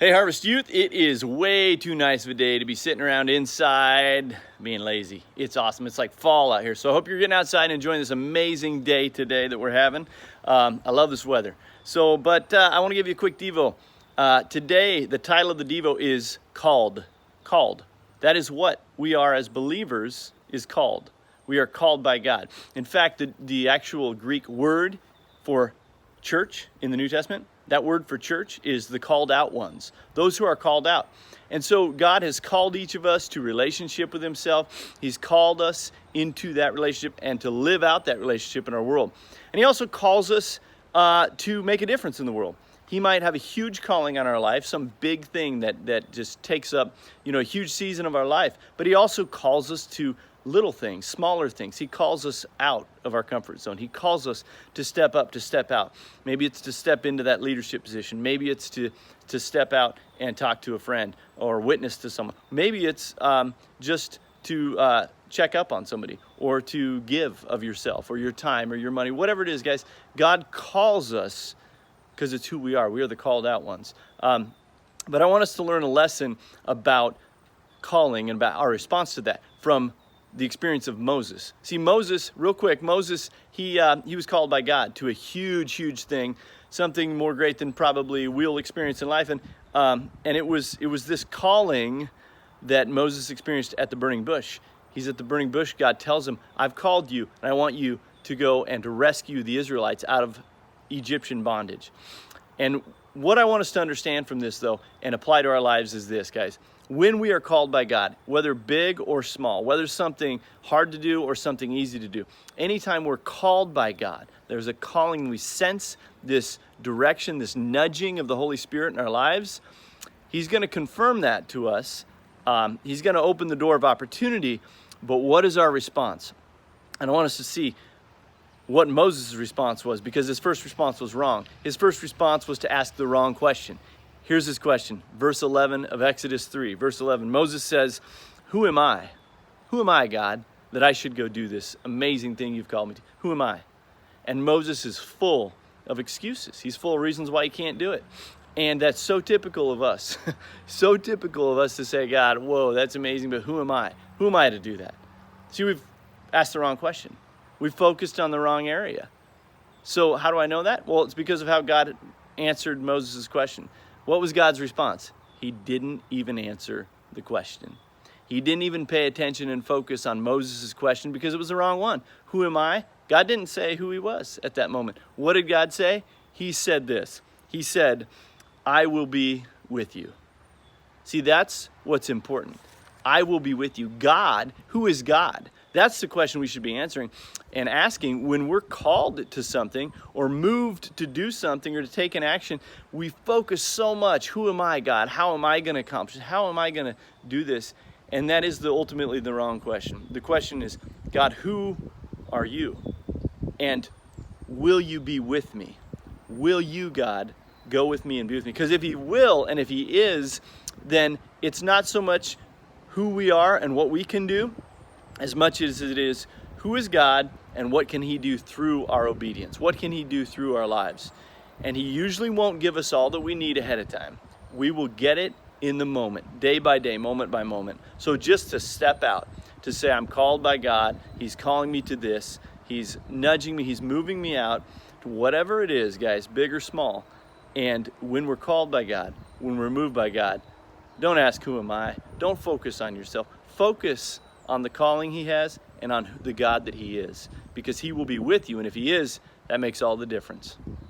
Hey Harvest Youth, it is way too nice of a day to be sitting around inside being lazy. It's awesome. It's like fall out here. So I hope you're getting outside and enjoying this amazing day today that we're having. I love this weather. But I want to give you a quick Devo. Today, the title of the Devo is Called. Called. That is what we are as believers is called. We are called by God. In fact, the actual Greek word for church in the New Testament, that word for church is the called out ones, those who are called out. And so God has called each of us to relationship with himself. He's called us into that relationship and to live out that relationship in our world. And he also calls us to make a difference in the world. He might have a huge calling on our life, some big thing that just takes up, a huge season of our life. But he also calls us to little things, smaller things. He calls us out of our comfort zone. He calls us to step up, to step out. Maybe it's to step into that leadership position. Maybe it's to step out and talk to a friend or witness to someone. Maybe it's just to check up on somebody or to give of yourself or your time or your money, whatever it is, guys. God calls us because it's who we are. We are the called out ones. But I want us to learn a lesson about calling and about our response to that from the experience of Moses. See, Moses, real quick, Moses, he was called by God to a huge thing, something more great than probably we'll experience in life. And it was this calling that Moses experienced at the burning bush. He's at the burning bush. God tells him, I've called you, and I want you to go and to rescue the Israelites out of Egyptian bondage. And what I want us to understand from this, though, and apply to our lives is this, guys. When we are called by God, whether big or small, whether something hard to do or something easy to do, anytime we're called by God, there's a calling, we sense this direction, this nudging of the Holy Spirit in our lives, he's going to confirm that to us. He's going to open the door of opportunity, but what is our response? And I want us to see what Moses' response was, because his first response was wrong. His first response was to ask the wrong question. Here's his question, verse 11 of Exodus 3. Verse 11, Moses says, who am I? Who am I, God, that I should go do this amazing thing you've called me to? Who am I? And Moses is full of excuses. He's full of reasons why he can't do it. And that's so typical of us. So typical of us to say, God, whoa, that's amazing, but who am I? Who am I to do that? See, we've asked the wrong question. We've focused on the wrong area. So how do I know that? Well, it's because of how God answered Moses' question. What was God's response? He didn't even answer the question. He didn't even pay attention and focus on Moses' question because it was the wrong one. Who am I? God didn't say who he was at that moment. What did God say? He said this. He said, I will be with you. See, that's what's important. I will be with you. God, who is God? That's the question we should be answering and asking when we're called to something or moved to do something or to take an action. We focus so much. Who am I, God? How am I going to accomplish it? How am I going to do this? And that is ultimately the wrong question. The question is, God, who are you? And will you be with me? Will you, God, go with me and be with me? Because if he will and if he is, then it's not so much who we are and what we can do, as much as it is who is God and what can he do through our obedience? What can he do through our lives? And he usually won't give us all that we need ahead of time. We will get it in the moment, day by day, moment by moment. So just to step out, to say I'm called by God, he's calling me to this, he's nudging me, he's moving me out to whatever it is, guys, big or small. And when we're called by God, when we're moved by God, don't ask who am I? Don't focus on yourself. Focus on the calling he has and on the God that he is, because he will be with you. And if he is, that makes all the difference.